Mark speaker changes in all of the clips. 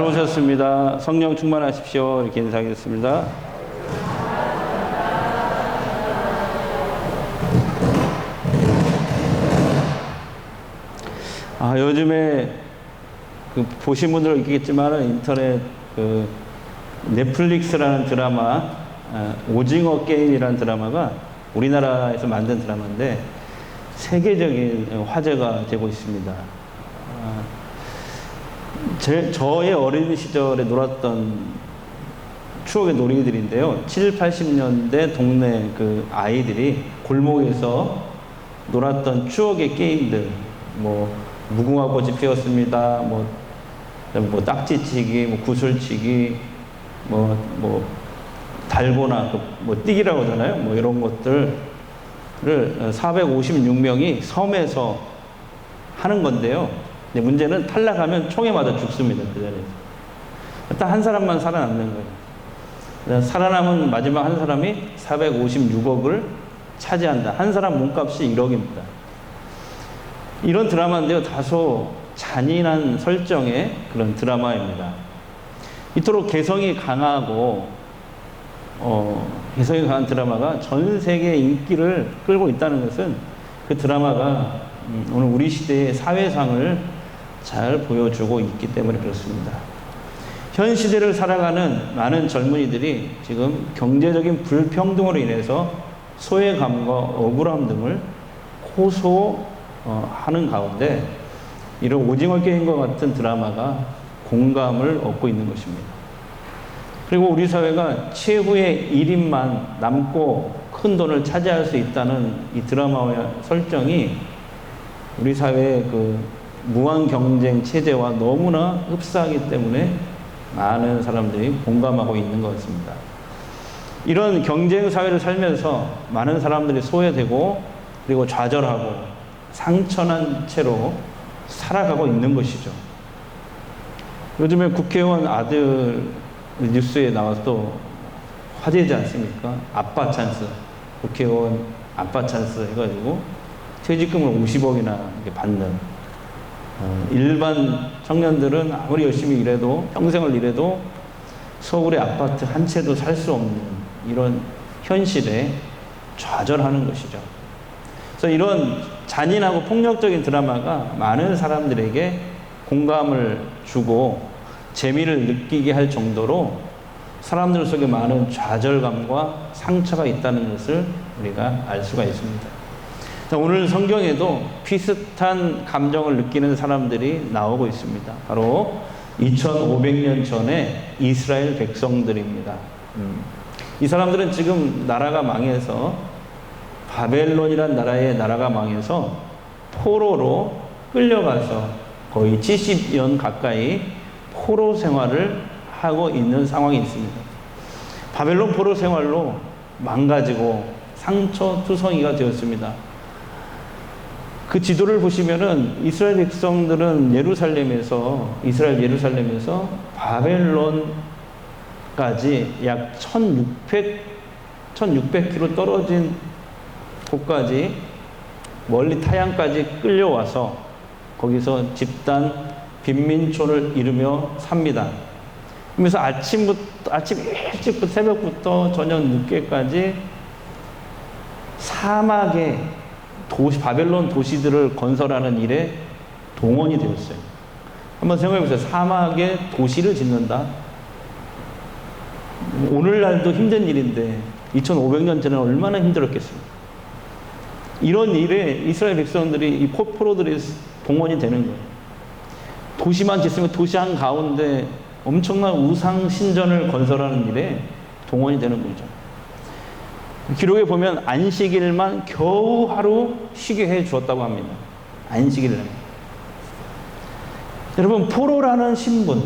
Speaker 1: 잘 오셨습니다. 성령 충만하십시오. 이렇게 인사하겠습니다. 요즘에 보신 분들은 있겠지만 인터넷 넷플릭스라는 드라마, 오징어 게임이라는 드라마가 우리나라에서 만든 드라마인데 세계적인 화제가 되고 있습니다. 저의 어린 시절에 놀았던 추억의 놀이들인데요. 70, 80년대 동네 아이들이 골목에서 놀았던 추억의 게임들, 무궁화 꽃이 피었습니다. 딱지치기, 구슬치기, 달고나, 뛰기라고 하잖아요. 이런 것들을 456명이 섬에서 하는 건데요. 근데 문제는 탈락하면 총에 맞아 죽습니다. 그 자리에서. 딱 한 사람만 살아남는 거예요. 살아남은 마지막 한 사람이 456억을 차지한다. 한 사람 몸값이 1억입니다. 이런 드라마인데요. 다소 잔인한 설정의 그런 드라마입니다. 이토록 개성이 강하고 개성이 강한 드라마가 전 세계 인기를 끌고 있다는 것은 그 드라마가 오늘 우리 시대의 사회상을 잘 보여주고 있기 때문에 그렇습니다. 현 시대를 살아가는 많은 젊은이들이 지금 경제적인 불평등으로 인해서 소외감과 억울함 등을 호소하는 가운데 이런 오징어 게임과 같은 드라마가 공감을 얻고 있는 것입니다. 그리고 우리 사회가 최후의 1인만 남고 큰 돈을 차지할 수 있다는 이 드라마의 설정이 우리 사회의 무한 경쟁 체제와 너무나 흡사하기 때문에 많은 사람들이 공감하고 있는 것 같습니다. 이런 경쟁 사회를 살면서 많은 사람들이 소외되고 그리고 좌절하고 상처난 채로 살아가고 있는 것이죠. 요즘에 국회의원 아들 뉴스에 나와서 화제지 않습니까? 아빠 찬스, 국회의원 아빠 찬스 해가지고 퇴직금을 50억이나 받는 일반 청년들은 아무리 열심히 일해도 평생을 일해도 서울의 아파트 한 채도 살 수 없는 이런 현실에 좌절하는 것이죠. 그래서 이런 잔인하고 폭력적인 드라마가 많은 사람들에게 공감을 주고 재미를 느끼게 할 정도로 사람들 속에 많은 좌절감과 상처가 있다는 것을 우리가 알 수가 있습니다. 오늘 성경에도 비슷한 감정을 느끼는 사람들이 나오고 있습니다. 바로 2500년 전에 이스라엘 백성들입니다. 이 사람들은 지금 나라가 망해서 바벨론이라는 나라가 망해서 포로로 끌려가서 거의 70년 가까이 포로 생활을 하고 있는 상황이 있습니다. 바벨론 포로 생활로 망가지고 상처투성이가 되었습니다. 그 지도를 보시면은 이스라엘 백성들은 이스라엘 예루살렘에서 바벨론까지 약 1600km 떨어진 곳까지 멀리 타향까지 끌려와서 거기서 집단 빈민촌을 이루며 삽니다. 그래서 아침 일찍부터 새벽부터 저녁 늦게까지 사막에 바벨론 도시들을 건설하는 일에 동원이 되었어요. 한번 생각해 보세요. 사막에 도시를 짓는다. 오늘날도 힘든 일인데 2500년 전에는 얼마나 힘들었겠습니까? 이런 일에 이스라엘 백성들이 이 포로들이 동원이 되는 거예요. 도시만 짓으면 도시 한가운데 엄청난 우상 신전을 건설하는 일에 동원이 되는 거죠. 기록에 보면 안식일만 겨우 하루 쉬게 해 주었다고 합니다. 안식일만. 여러분, 포로라는 신분,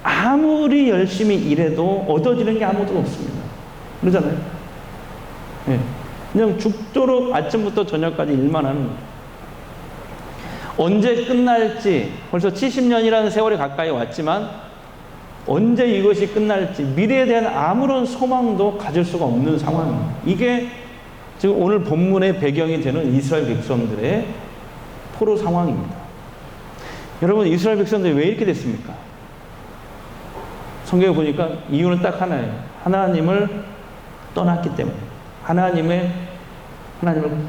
Speaker 1: 아무리 열심히 일해도 얻어지는 게 아무것도 없습니다. 그러잖아요. 네. 그냥 죽도록 아침부터 저녁까지 일만 하는 거예요. 언제 끝날지, 벌써 70년이라는 세월이 가까이 왔지만 언제 이것이 끝날지 미래에 대한 아무런 소망도 가질 수가 없는 상황입니다. 이게 지금 오늘 본문의 배경이 되는 이스라엘 백성들의 포로 상황입니다. 여러분, 이스라엘 백성들이 왜 이렇게 됐습니까? 성경에 보니까 이유는 딱 하나예요. 하나님을 떠났기 때문에. 하나님을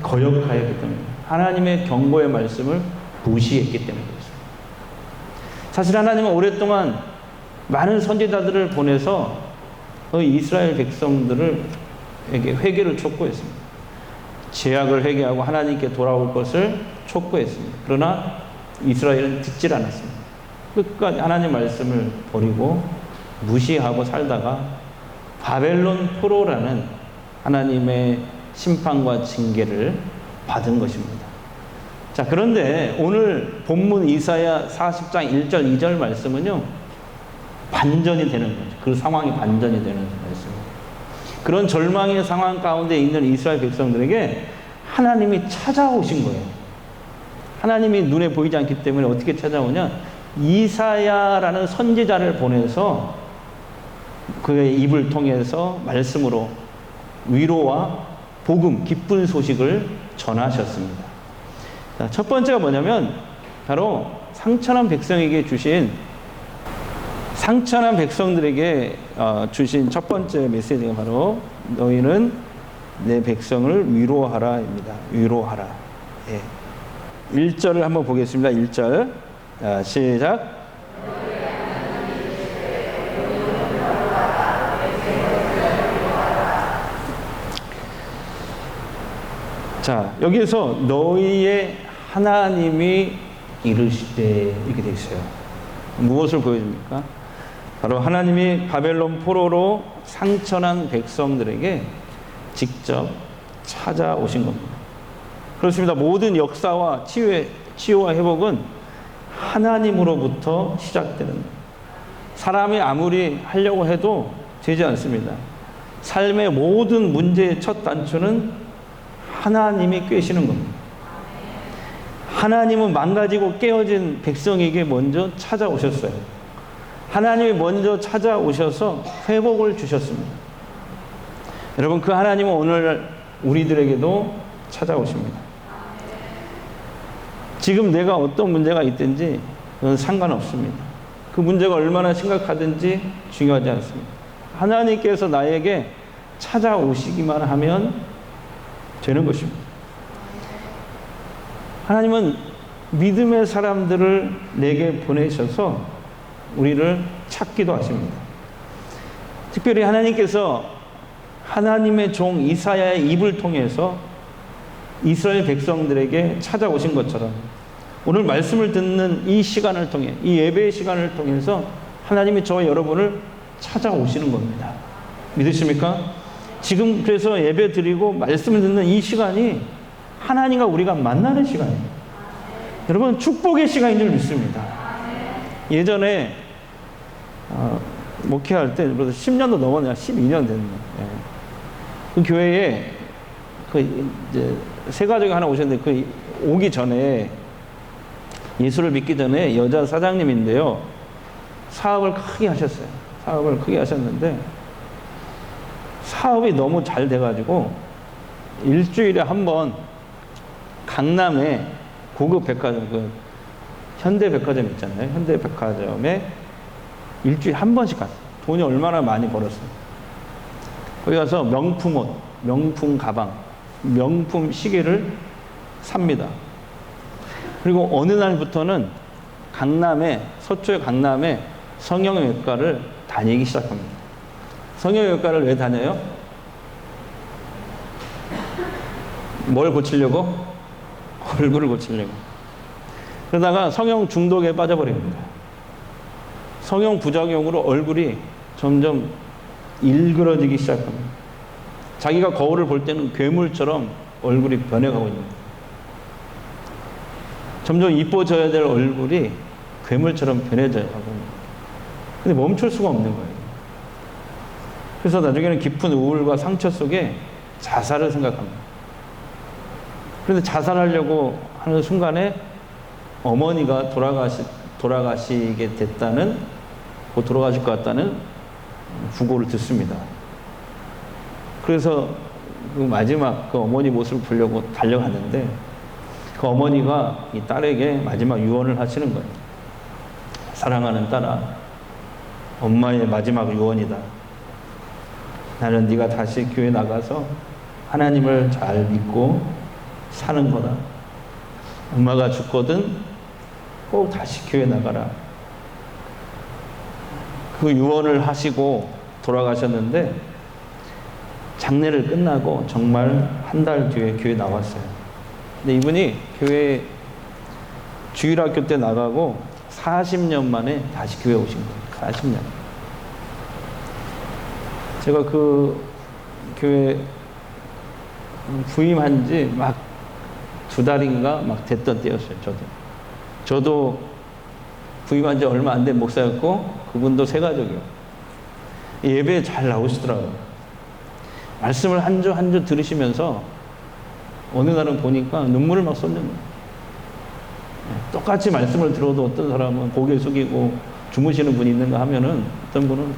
Speaker 1: 거역하였기 때문에. 하나님의 경고의 말씀을 무시했기 때문에 그렇습니다. 사실 하나님은 오랫동안 많은 선지자들을 보내서 이스라엘 백성들에게 회개를 촉구했습니다. 죄악을 회개하고 하나님께 돌아올 것을 촉구했습니다. 그러나 이스라엘은 듣질 않았습니다. 끝까지 하나님 말씀을 버리고 무시하고 살다가 바벨론 포로라는 하나님의 심판과 징계를 받은 것입니다. 자, 그런데 오늘 본문 이사야 40장 1절 2절 말씀은요, 반전이 되는 거죠. 그 상황이 반전이 되는 말씀입니다. 그런 절망의 상황 가운데 있는 이스라엘 백성들에게 하나님이 찾아오신 거예요. 하나님이 눈에 보이지 않기 때문에 어떻게 찾아오냐? 이사야라는 선지자를 보내서 그의 입을 통해서 말씀으로 위로와 복음, 기쁜 소식을 전하셨습니다. 자, 첫 번째가 뭐냐면 바로 상처난 백성에게 주신 상처난 백성들에게 주신 첫 번째 메시지가 바로 너희는 내 백성을 위로하라입니다. 위로하라. 예. 1절을 한번 보겠습니다. 1절. 자, 시작. 자, 여기에서 너희의 하나님이 이르시되 이렇게 되어 있어요. 무엇을 보여줍니까? 바로 하나님이 바벨론 포로로 상처난 백성들에게 직접 찾아오신 겁니다. 그렇습니다. 모든 역사와 치유와 회복은 하나님으로부터 시작되는 거예요. 사람이 아무리 하려고 해도 되지 않습니다. 삶의 모든 문제의 첫 단추는 하나님이 꿰시는 겁니다. 하나님은 망가지고 깨어진 백성에게 먼저 찾아오셨어요. 하나님이 먼저 찾아오셔서 회복을 주셨습니다. 여러분, 그 하나님은 오늘 우리들에게도 찾아오십니다. 지금 내가 어떤 문제가 있든지 그건 상관없습니다. 그 문제가 얼마나 심각하든지 중요하지 않습니다. 하나님께서 나에게 찾아오시기만 하면 되는 것입니다. 하나님은 믿음의 사람들을 내게 보내셔서 우리를 찾기도 하십니다. 특별히 하나님께서 하나님의 종 이사야의 입을 통해서 이스라엘 백성들에게 찾아오신 것처럼 오늘 말씀을 듣는 이 시간을 통해, 이 예배의 시간을 통해서 하나님이 저와 여러분을 찾아오시는 겁니다. 믿으십니까? 지금 그래서 예배 드리고 말씀을 듣는 이 시간이 하나님과 우리가 만나는 시간이에요. 여러분, 축복의 시간인 줄 믿습니다. 예전에 목회할 때 벌써 10년도 넘었네요. 12년 됐네요. 예. 그 교회에 이제 세 가족이 하나 오셨는데 그 오기 전에 예수를 믿기 전에 여자 사장님인데요. 사업을 크게 하셨어요. 사업을 크게 하셨는데 사업이 너무 잘 돼가지고 일주일에 한 번 강남에 고급 백화점, 그 현대백화점 있잖아요. 현대백화점에 일주일에 한 번씩 갔어요. 돈이 얼마나 많이 벌었어요. 거기 가서 명품 옷, 명품 가방, 명품 시계를 삽니다. 그리고 어느 날부터는 서초의 강남에 성형외과를 다니기 시작합니다. 성형외과를 왜 다녀요? 뭘 고치려고? 얼굴을 고치려고. 그러다가 성형 중독에 빠져버립니다. 성형 부작용으로 얼굴이 점점 일그러지기 시작합니다. 자기가 거울을 볼 때는 괴물처럼 얼굴이 변해가고 있는 거예요. 점점 이뻐져야 될 얼굴이 괴물처럼 변해져 가고 있는 거예요. 근데 멈출 수가 없는 거예요. 그래서 나중에는 깊은 우울과 상처 속에 자살을 생각합니다. 그런데 자살하려고 하는 순간에 어머니가 돌아가시게 됐다는, 곧 돌아가실 것 같다는 부고를 듣습니다. 그래서 그 마지막 그 어머니 모습을 보려고 달려갔는데 그 어머니가 이 딸에게 마지막 유언을 하시는 거예요. 사랑하는 딸아, 엄마의 마지막 유언이다. 나는 네가 다시 교회 나가서 하나님을 잘 믿고 사는 거다. 엄마가 죽거든 꼭 다시 교회 나가라. 그 유언을 하시고 돌아가셨는데 장례를 끝나고 정말 한 달 뒤에 교회 나왔어요. 근데 이분이 교회 주일학교 때 나가고 40년 만에 다시 교회 오신 거예요. 40년. 제가 그 교회 부임한 지 막 2달인가 막 됐던 때였어요. 저도 부임한 지 얼마 안 된 목사였고 그분도 새가족이요. 예배에 잘 나오시더라고요. 말씀을 한 주 한 주 들으시면서 어느 날은 보니까 눈물을 막 쏟는 거예요. 똑같이 말씀을 들어도 어떤 사람은 고개 숙이고 주무시는 분이 있는가 하면은 어떤 분은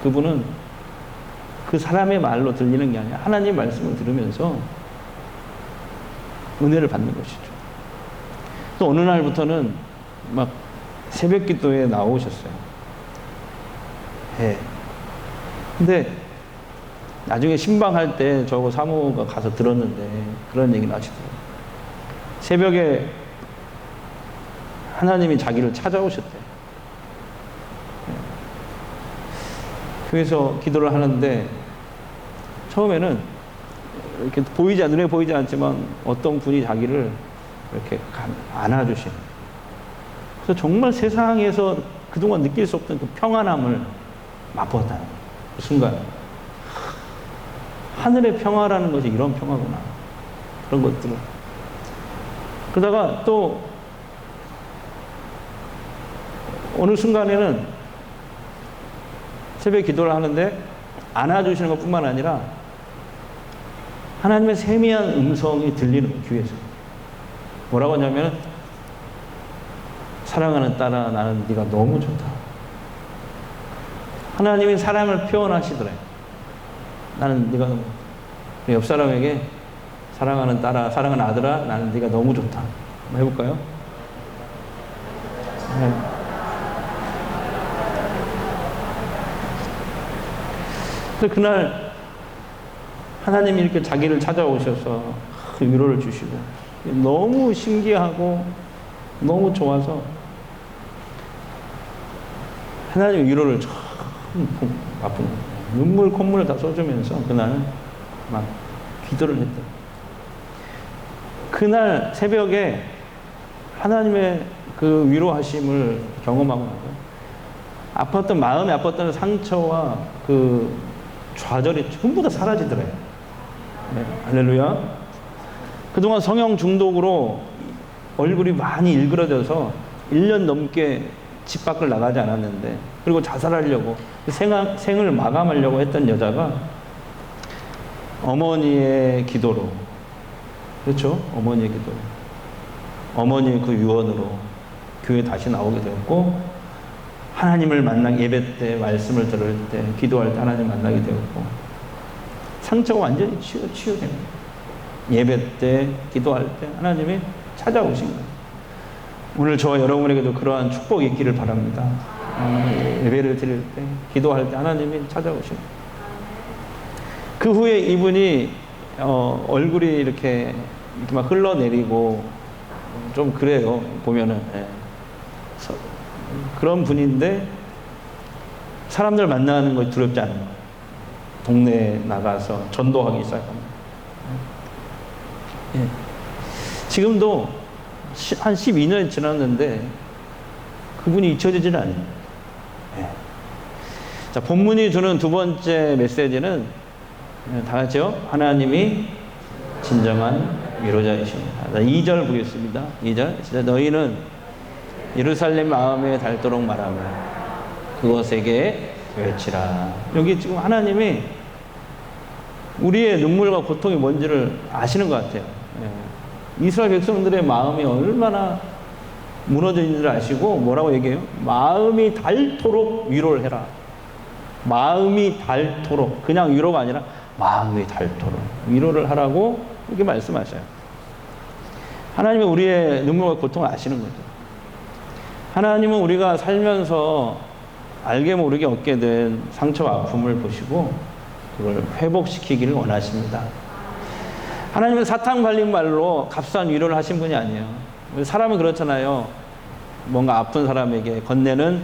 Speaker 1: 그분은 그 사람의 말로 들리는 게 아니라 하나님 말씀을 들으면서 은혜를 받는 것이죠. 또 어느 날부터는 막 새벽 기도에 나오셨어요. 예. 근데 나중에 신방할 때 저하고 사모가 가서 들었는데 그런 얘기를 하시더라고요. 새벽에 하나님이 자기를 찾아오셨대요. 교회에서 기도를 하는데 처음에는 이렇게 눈에 보이지 않지만 어떤 분이 자기를 이렇게 안아주시는. 그래서 정말 세상에서 그동안 느낄 수 없던 그 평안함을 맛보았다는 그 순간. 하늘의 평화라는 것이 이런 평화구나. 그런 것들을. 그러다가 또 어느 순간에는 새벽 기도를 하는데 안아주시는 것 뿐만 아니라 하나님의 세미한 음성이 들리는 거예요, 귀에서. 뭐라고 하냐면 사랑하는 딸아 나는 네가 너무 좋다. 하나님이 사랑을 표현하시더래. 나는 네가 너무. 옆 사람에게 사랑하는 딸아, 사랑하는 아들아 나는 네가 너무 좋다. 한번 해볼까요? 네. 그래서 그날 하나님이 이렇게 자기를 찾아오셔서 위로를 주시고 너무 신기하고 너무 좋아서 하나님의 위로를 참 아픈 눈물 콧물을 다 쏟으면서 그날 막 기도를 했다. 그날 새벽에 하나님의 그 위로하심을 경험하고 나서 마음에 아팠던 상처와 그 좌절이 전부 다 사라지더래요. 네, 할렐루야. 그동안 성형 중독으로 얼굴이 많이 일그러져서 1년 넘게 집 밖을 나가지 않았는데, 그리고 자살하려고 생을 마감하려고 했던 여자가 어머니의 기도로, 그렇죠? 어머니의 기도로, 어머니의 그 유언으로 교회에 다시 나오게 되었고, 하나님을 예배 때 말씀을 들을 때 기도할 때 하나님 만나게 되었고, 상처가 완전히 치유된 거예요. 예배 때 기도할 때 하나님이 찾아오신 거예요. 오늘 저와 여러분에게도 그러한 축복이 있기를 바랍니다. 예배를 드릴 때 기도할 때 하나님이 찾아오신 거예요. 그 후에 이분이 얼굴이 이렇게 막 흘러내리고 좀 그래요. 보면은 그런 분인데 사람들 만나는 것이 두렵지 않은 거예요. 동네에 나가서 전도하기 시작합니다. 예. 지금도 한 12년이 지났는데 그분이 잊혀지지는 않아요. 예. 자, 본문이 주는 두 번째 메시지는 다 같이요. 하나님이 진정한 위로자이십니다. 2절 보겠습니다. 2절. 너희는 예루살렘 마음에 닳도록 말하며 그것에게 외치라. 여기 지금 하나님이 우리의 눈물과 고통이 뭔지를 아시는 것 같아요. 예. 이스라엘 백성들의 마음이 얼마나 무너져 있는지를 아시고 뭐라고 얘기해요? 마음이 닳도록 위로를 해라. 마음이 닳도록, 그냥 위로가 아니라 마음이 닳도록 위로를 하라고 이렇게 말씀하셔요. 하나님은 우리의 눈물과 고통을 아시는 거죠. 하나님은 우리가 살면서 알게 모르게 얻게 된 상처와 아픔을 보시고 그걸 회복시키기를 원하십니다. 하나님은 사탄 관린 말로 값싼 위로를 하신 분이 아니에요. 사람은 그렇잖아요. 뭔가 아픈 사람에게 건네는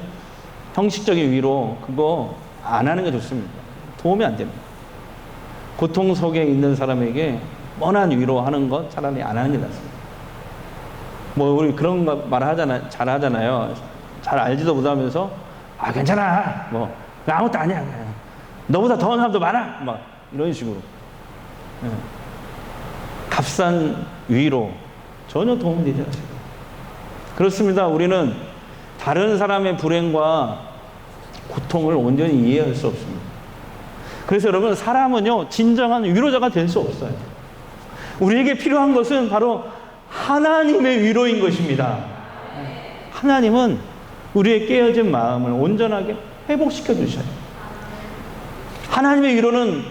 Speaker 1: 형식적인 위로, 그거 안 하는 게 좋습니다. 도움이 안 됩니다. 고통 속에 있는 사람에게 뻔한 위로하는 것 차라리 안 하는 게 낫습니다. 뭐 우리 그런 거 잘 하잖아요. 잘 알지도 못하면서 괜찮아, 뭐 아무것도 아니야, 너보다 더한 사람도 많아, 막 이런 식으로. 값싼 위로 전혀 도움되지 않습니다. 그렇습니다. 우리는 다른 사람의 불행과 고통을 온전히 이해할 수 없습니다. 그래서 여러분, 사람은요 진정한 위로자가 될 수 없어요. 우리에게 필요한 것은 바로 하나님의 위로인 것입니다. 하나님은 우리의 깨어진 마음을 온전하게 회복시켜 주셔요. 하나님의 위로는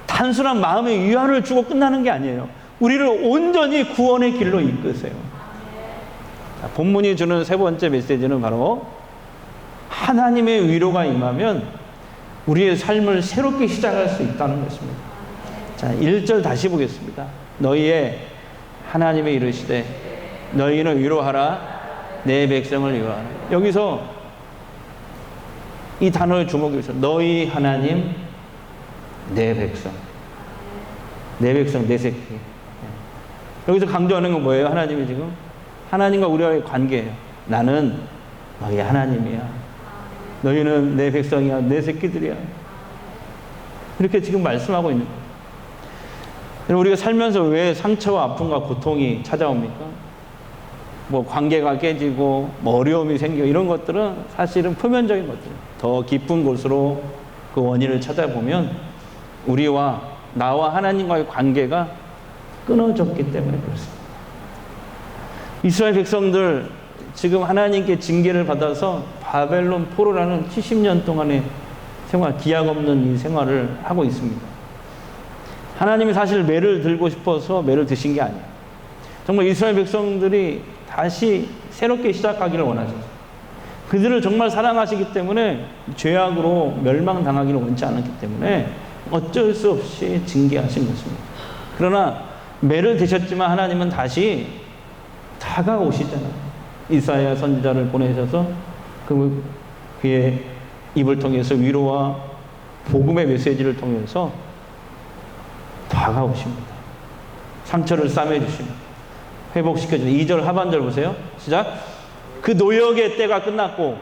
Speaker 1: 단순한 마음의 위안을 주고 끝나는 게 아니에요. 우리를 온전히 구원의 길로 이끄세요. 자, 본문이 주는 세 번째 메시지는 바로 하나님의 위로가 임하면 우리의 삶을 새롭게 시작할 수 있다는 것입니다. 자, 1절 다시 보겠습니다. 너희의 하나님의 이르시되 너희는 위로하라, 내 백성을 위로하라. 여기서 이 단어를 주목해서 너희 하나님, 내 백성. 내 백성, 내 새끼. 여기서 강조하는 건 뭐예요? 하나님이 지금 하나님과 우리와의 관계예요. 나는 너희 하나님이야. 너희는 내 백성이야, 내 새끼들이야. 이렇게 지금 말씀하고 있는 거예요. 우리가 살면서 왜 상처와 아픔과 고통이 찾아옵니까? 뭐 관계가 깨지고 뭐 어려움이 생기고 이런 것들은 사실은 표면적인 것들이에요. 더 깊은 곳으로 그 원인을 찾아보면 우리와 나와 하나님과의 관계가 끊어졌기 때문에 그렇습니다. 이스라엘 백성들 지금 하나님께 징계를 받아서 바벨론 포로라는 70년 동안의 생활, 기약 없는 이 생활을 하고 있습니다. 하나님이 사실 매를 들고 싶어서 매를 드신 게 아니에요. 정말 이스라엘 백성들이 다시 새롭게 시작하기를 원하셨어요. 그들을 정말 사랑하시기 때문에 죄악으로 멸망당하기를 원치 않았기 때문에 어쩔 수 없이 징계하신 것입니다. 그러나 매를 드셨지만 하나님은 다시 다가오시잖아요. 이사야 선지자를 보내셔서 그의 입을 통해서 위로와 복음의 메시지를 통해서 다가오십니다. 상처를 싸매주십니다. 회복시켜주는 2절 하반절 보세요. 시작. 그 노역의 때가 끝났고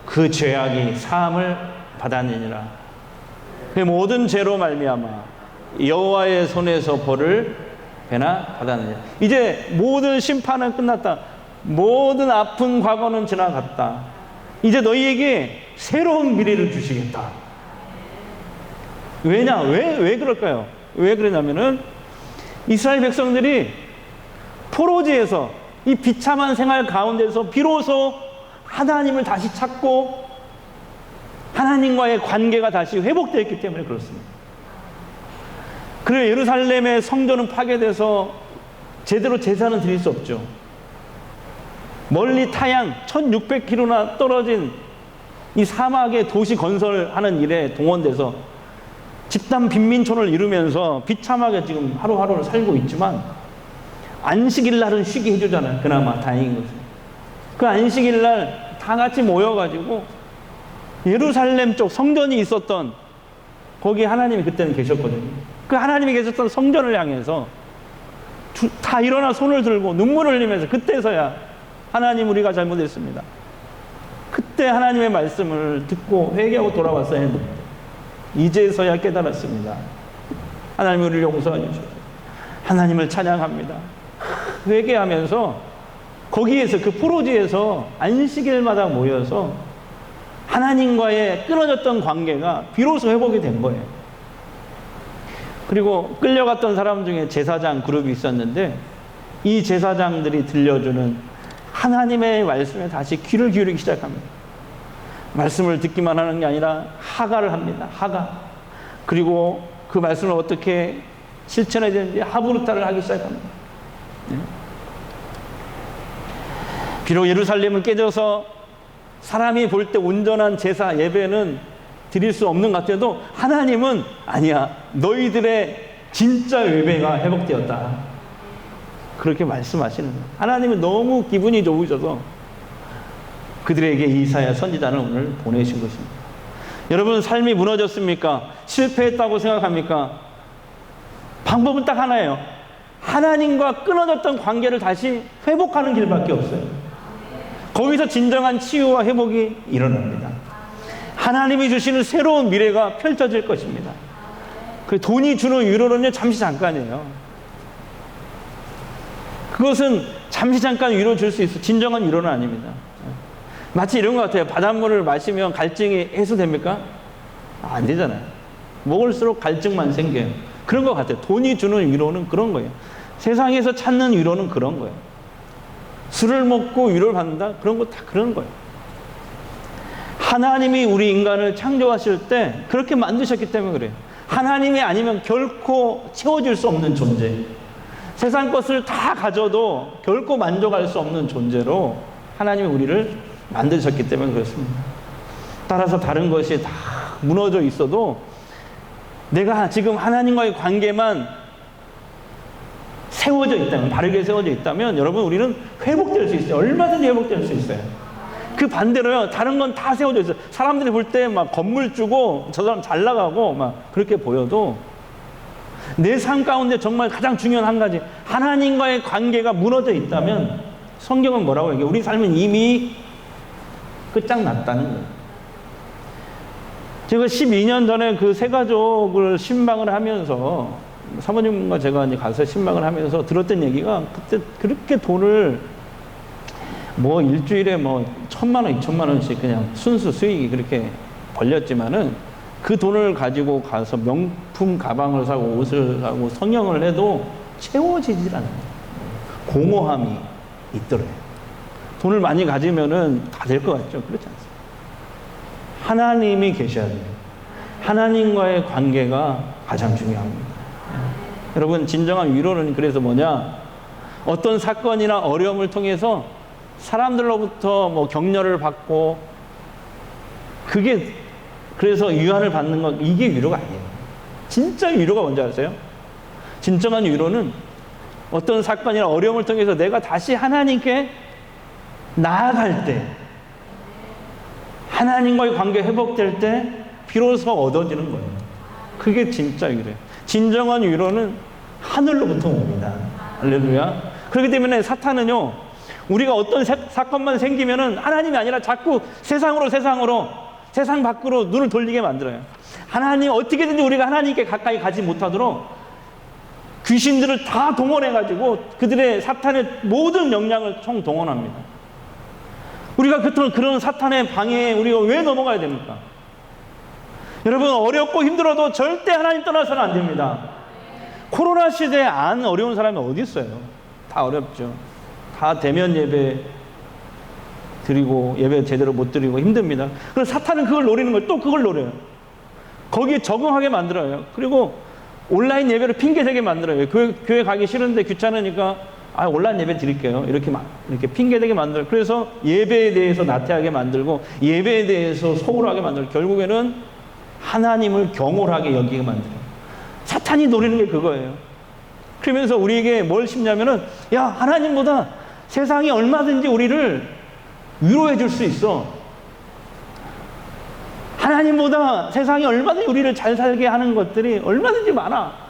Speaker 1: 그 죄악이 사함을 받았느니라. 그 모든 죄로 말미암아 여호와의 손에서 벌을 배나 받았느니라. 이제 모든 심판은 끝났다. 모든 아픈 과거는 지나갔다. 이제 너희에게 새로운 미래를 주시겠다. 왜냐? 왜 그럴까요? 왜 그러냐면은 이스라엘 백성들이 포로지에서 이 비참한 생활 가운데서 비로소 하나님을 다시 찾고 하나님과의 관계가 다시 회복되었기 때문에 그렇습니다. 그리고 예루살렘의 성전은 파괴돼서 제대로 제사는 드릴 수 없죠. 멀리 타양 1600km나 떨어진 이 사막의 도시 건설하는 일에 동원돼서 집단 빈민촌을 이루면서 비참하게 지금 하루하루를 살고 있지만 안식일 날은 쉬게 해주잖아요. 그나마 다행인 것은. 그 안식일 날 다 같이 모여가지고 예루살렘 쪽 성전이 있었던 거기 하나님이 그때는 계셨거든요. 그 하나님이 계셨던 성전을 향해서 다 일어나 손을 들고 눈물을 흘리면서 그때서야 하나님 우리가 잘못했습니다. 그때 하나님의 말씀을 듣고 회개하고 돌아왔어야 했는데 이제서야 깨달았습니다. 하나님 우리를 용서해 주셔서 하나님을 찬양합니다. 회개하면서 거기에서 그 포로지에서 안식일마다 모여서 하나님과의 끊어졌던 관계가 비로소 회복이 된 거예요. 그리고 끌려갔던 사람 중에 제사장 그룹이 있었는데 이 제사장들이 들려주는 하나님의 말씀에 다시 귀를 기울이기 시작합니다. 말씀을 듣기만 하는 게 아니라 하가를 합니다. 하가. 그리고 그 말씀을 어떻게 실천해야 되는지 하부르타를 하기 시작합니다. 비록 예루살렘은 깨져서 사람이 볼 때 온전한 제사 예배는 드릴 수 없는 것 같아도 하나님은 아니야. 너희들의 진짜 예배가 회복되었다. 그렇게 말씀하시는 거예요. 하나님은 너무 기분이 좋으셔서 그들에게 이사야 선지자를 오늘 보내신 것입니다. 여러분 삶이 무너졌습니까? 실패했다고 생각합니까? 방법은 딱 하나예요. 하나님과 끊어졌던 관계를 다시 회복하는 길밖에 없어요. 거기서 진정한 치유와 회복이 일어납니다. 하나님이 주시는 새로운 미래가 펼쳐질 것입니다. 그 돈이 주는 위로는요, 잠시 잠깐이에요. 그것은 잠시 잠깐 위로 줄 수 있어. 진정한 위로는 아닙니다. 마치 이런 것 같아요. 바닷물을 마시면 갈증이 해소됩니까? 안 되잖아요. 먹을수록 갈증만 생겨요. 그런 것 같아요. 돈이 주는 위로는 그런 거예요. 세상에서 찾는 위로는 그런 거예요. 술을 먹고 위로를 받는다? 그런 거 다 그런 거예요. 하나님이 우리 인간을 창조하실 때 그렇게 만드셨기 때문에 그래요. 하나님이 아니면 결코 채워질 수 없는 존재. 세상 것을 다 가져도 결코 만족할 수 없는 존재로 하나님이 우리를 만드셨기 때문에 그렇습니다. 따라서 다른 것이 다 무너져 있어도 내가 지금 하나님과의 관계만 세워져 있다면, 바르게 세워져 있다면 여러분 우리는 회복될 수 있어요. 얼마든지 회복될 수 있어요. 그 반대로요, 다른 건 다 세워져 있어요. 사람들이 볼 때 막 건물 주고 저 사람 잘 나가고 막 그렇게 보여도 내 삶 가운데 정말 가장 중요한 한 가지, 하나님과의 관계가 무너져 있다면 성경은 뭐라고 얘기해요? 우리 삶은 이미 끝장났다는 거예요. 제가 12년 전에 그 세 가족을 신방을 하면서 사모님과 제가 이제 가서 신방을 하면서 들었던 얘기가, 그때 그렇게 돈을 뭐 일주일에 뭐 1,000만 원, 2,000만 원씩 그냥 순수 수익이 그렇게 벌렸지만은 그 돈을 가지고 가서 명품 가방을 사고 옷을 사고 성형을 해도 채워지질 않아요. 공허함이 있더래요. 돈을 많이 가지면은 다 될 것 같죠? 그렇지 않습니다. 하나님이 계셔야 돼요. 하나님과의 관계가 가장 중요합니다. 여러분, 진정한 위로는 그래서 뭐냐? 어떤 사건이나 어려움을 통해서 사람들로부터 뭐 격려를 받고, 그게 그래서 위안을 받는 건, 이게 위로가 아니에요. 진짜 위로가 뭔지 아세요? 진정한 위로는 어떤 사건이나 어려움을 통해서 내가 다시 하나님께 나아갈 때, 하나님과의 관계 회복될 때 비로소 얻어지는 거예요. 그게 진짜 위로예요. 진정한 위로는 하늘로부터 옵니다. 할렐루야. 그렇기 때문에 사탄은요, 우리가 어떤 사건만 생기면은 하나님이 아니라 자꾸 세상 밖으로 눈을 돌리게 만들어요. 하나님, 어떻게든지 우리가 하나님께 가까이 가지 못하도록 귀신들을 다 동원해가지고 그들의 사탄의 모든 역량을 총동원합니다. 우리가 그런 사탄의 방해에 우리가 왜 넘어가야 됩니까? 여러분, 어렵고 힘들어도 절대 하나님 떠나서는 안 됩니다. 코로나 시대에 안 어려운 사람이 어디 있어요? 다 어렵죠. 다 대면 예배 드리고 예배 제대로 못 드리고 힘듭니다. 그래서 사탄은 그걸 노리는 거예요. 또 그걸 노려요. 거기에 적응하게 만들어요. 그리고 온라인 예배를 핑계대게 만들어요. 교회 가기 싫은데 귀찮으니까 온라인 예배 드릴게요. 이렇게 핑계대게 만들어요. 그래서 예배에 대해서 나태하게 만들고, 예배에 대해서 소홀하게 만들고, 결국에는 하나님을 경홀하게 여기게 만들어요. 사탄이 노리는 게 그거예요. 그러면서 우리에게 뭘 심냐면은, 야, 하나님보다 세상이 얼마든지 우리를 위로해 줄 수 있어. 하나님보다 세상이 얼마든지 우리를 잘 살게 하는 것들이 얼마든지 많아.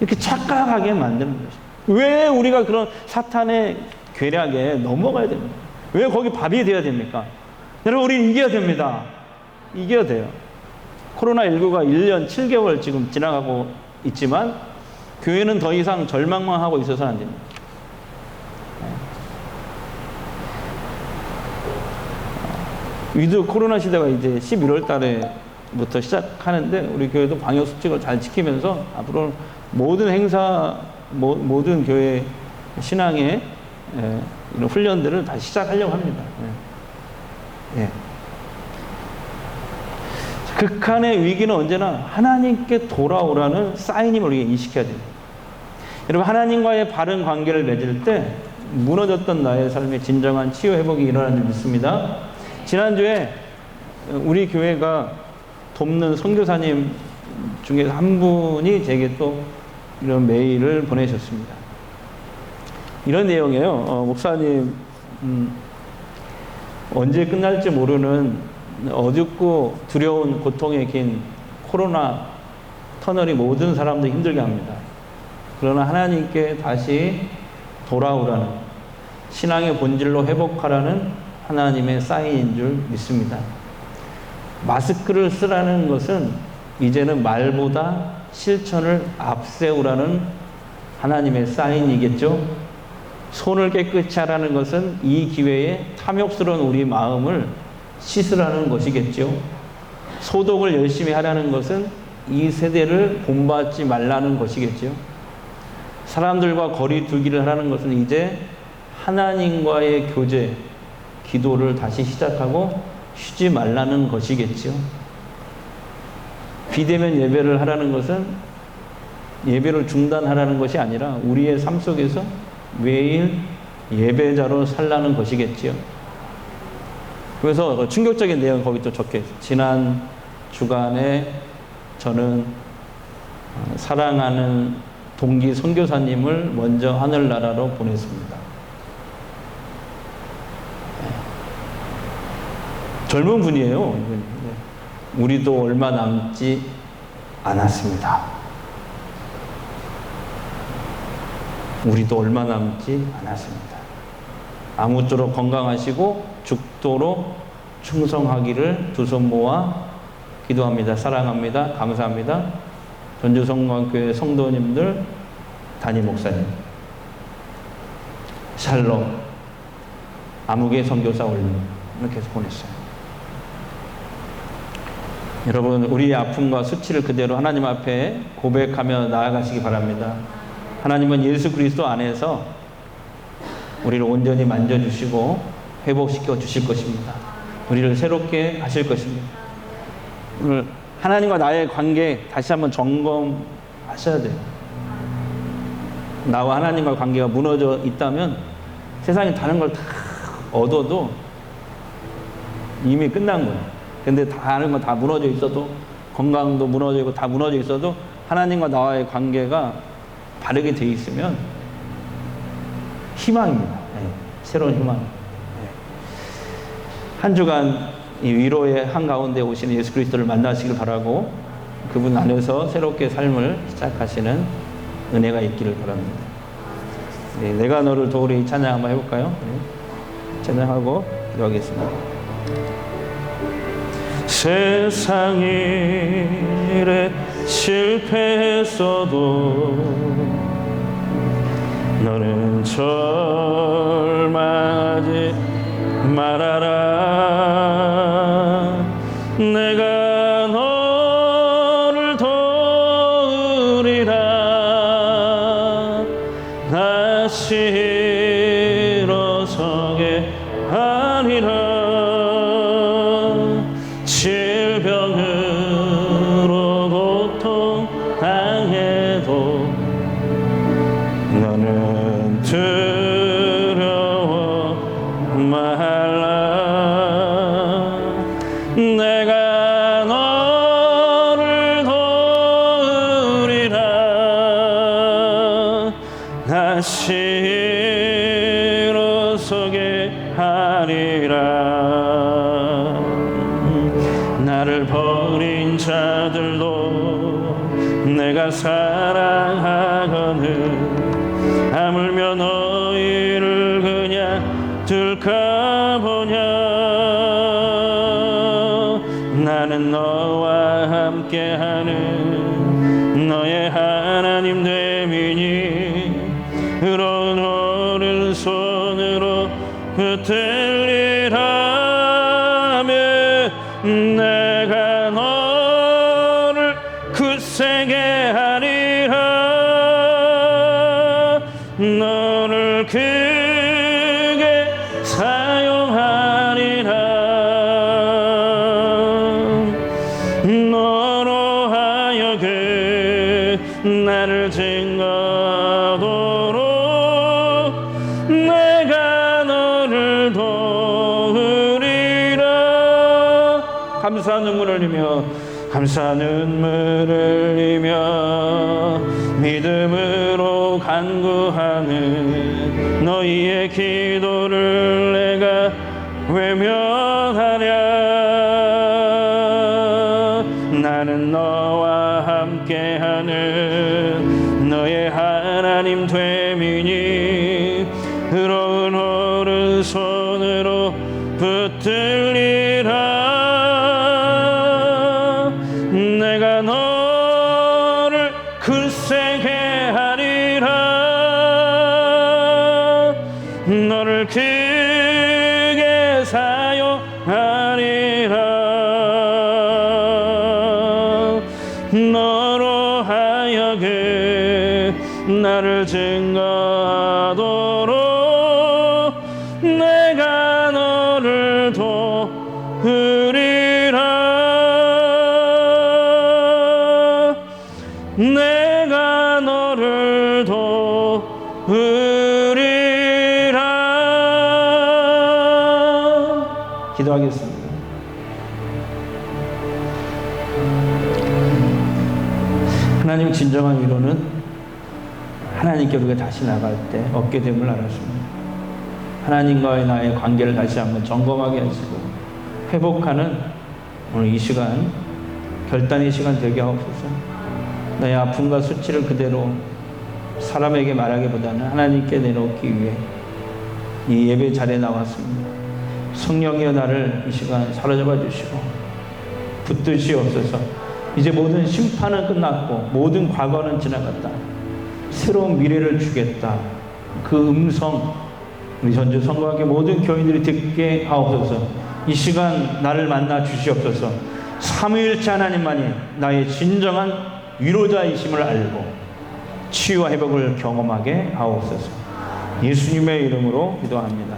Speaker 1: 이렇게 착각하게 만드는 것이죠. 왜 우리가 그런 사탄의 괴략에 넘어가야 됩니까? 왜 거기 밥이 되어야 됩니까? 여러분, 우리는 이겨야 됩니다. 이겨야 돼요. 코로나19가 1년 7개월 지금 지나가고 있지만 교회는 더 이상 절망만 하고 있어서는 안 됩니다. 위드 코로나 시대가 이제 11월 달에부터 시작하는데, 우리 교회도 방역 수칙을 잘 지키면서 앞으로 모든 행사, 모든 교회 신앙의 이런 훈련들을 다시 시작하려고 합니다. 예. 극한의 위기는 언제나 하나님께 돌아오라는 사인임을 우리가 인식해야 됩니다. 여러분, 하나님과의 바른 관계를 맺을 때 무너졌던 나의 삶에 진정한 치유 회복이 일어난 줄 믿습니다. 지난주에 우리 교회가 돕는 선교사님 중에 한 분이 제게 또 이런 메일을 보내셨습니다. 이런 내용이에요. 목사님, 언제 끝날지 모르는 어둡고 두려운 고통에 긴 코로나 터널이 모든 사람들 힘들게 합니다. 그러나 하나님께 다시 돌아오라는, 신앙의 본질로 회복하라는 하나님의 사인인 줄 믿습니다. 마스크를 쓰라는 것은 이제는 말보다 실천을 앞세우라는 하나님의 사인이겠죠. 손을 깨끗이 하라는 것은 이 기회에 탐욕스러운 우리 마음을 씻으라는 것이겠죠. 소독을 열심히 하라는 것은 이 세대를 본받지 말라는 것이겠죠. 사람들과 거리 두기를 하라는 것은 이제 하나님과의 교제, 기도를 다시 시작하고 쉬지 말라는 것이겠죠. 비대면 예배를 하라는 것은 예배를 중단하라는 것이 아니라 우리의 삶 속에서 매일 예배자로 살라는 것이겠지요. 그래서 충격적인 내용이 거기 또 적혀 있어요. 지난 주간에 저는 사랑하는 동기 선교사님을 먼저 하늘나라로 보냈습니다. 젊은 분이에요. 우리도 얼마 남지 않았습니다. 우리도 얼마 남지 않았습니다. 아무쪼록 건강하시고 죽도록 충성하기를 두 손 모아 기도합니다. 사랑합니다. 감사합니다. 전주성광교회 성도님들, 담임 목사님, 샬롬, 아무개 선교사 올림, 이렇게 해서 보냈어요. 여러분, 우리의 아픔과 수치를 그대로 하나님 앞에 고백하며 나아가시기 바랍니다. 하나님은 예수 그리스도 안에서 우리를 온전히 만져주시고 회복시켜 주실 것입니다. 우리를 새롭게 하실 것입니다. 오늘 하나님과 나의 관계 다시 한번 점검하셔야 돼요. 나와 하나님과 관계가 무너져 있다면 세상에 다른 걸 다 얻어도 이미 끝난 거예요. 근데 다른 거 다 무너져 있어도, 건강도 무너져 있고 다 무너져 있어도 하나님과 나와의 관계가 바르게 돼 있으면 희망입니다. 네, 새로운 희망. 네. 한 주간 이 위로의 한가운데 오시는 예수 그리스도를 만나시길 바라고 그분 안에서 새롭게 삶을 시작하시는 은혜가 있기를 바랍니다. 네, 내가 너를 도우리 찬양 한번 해볼까요? 네, 찬양하고 기도하겠습니다. 세상 일에 실패했어도 너는 절망하지 말아라. 내가 너를 도우리라. 다시 일어서게 하리라. 질병으로 고통당해도 너는 두려워 말라. 내가 너를 도우리라. 다시 일어서게 하리라. 나를 버린 자들도 내가 사랑하거늘 하물며 너희를 그냥 둘까 보냐. 나는 너와 함께하는 너의 하나님 됨이니 의로운 오른손으로 붙들리라. 내가 너를 굳세게 하리라. 너를 크게 사용하리라. 너로 하여금 나를 증거하도록 감사 눈물을 흘리며 감사 눈물을 흘리며 믿음으로 간구하는 너희의 기도를 내가 외면하랴. 나는 너와 함께하는 너의 하나님 되미니 의로운 오른손으로 붙들리라. 내가 너를 굳세게 하리라. 너를 크게 사용하리라. 너로 하여금 나를 증거하도록 내가 너를 도우리라. 내가 너를 도우리라. 기도하겠습니다. 하나님, 진정한 위로는 하나님께 우리가 다시 나갈 때 얻게 됨을 알았습니다. 하나님과의 나의 관계를 다시 한번 점검하게 하시고 회복하는 오늘 이 시간, 결단의 시간 되게 하옵소서. 나의 아픔과 수치를 그대로 사람에게 말하기보다는 하나님께 내놓기 위해 이 예배 자리에 나왔습니다. 성령이여 나를 이 시간 사로잡아 주시고 붙드시옵소서. 이제 모든 심판은 끝났고 모든 과거는 지나갔다. 새로운 미래를 주겠다. 그 음성 우리 전주 성곽의 모든 교인들이 듣게 하옵소서. 이 시간 나를 만나 주시옵소서. 삼위일체 하나님만이 나의 진정한 위로자이심을 알고 치유와 회복을 경험하게 하옵소서. 예수님의 이름으로 기도합니다.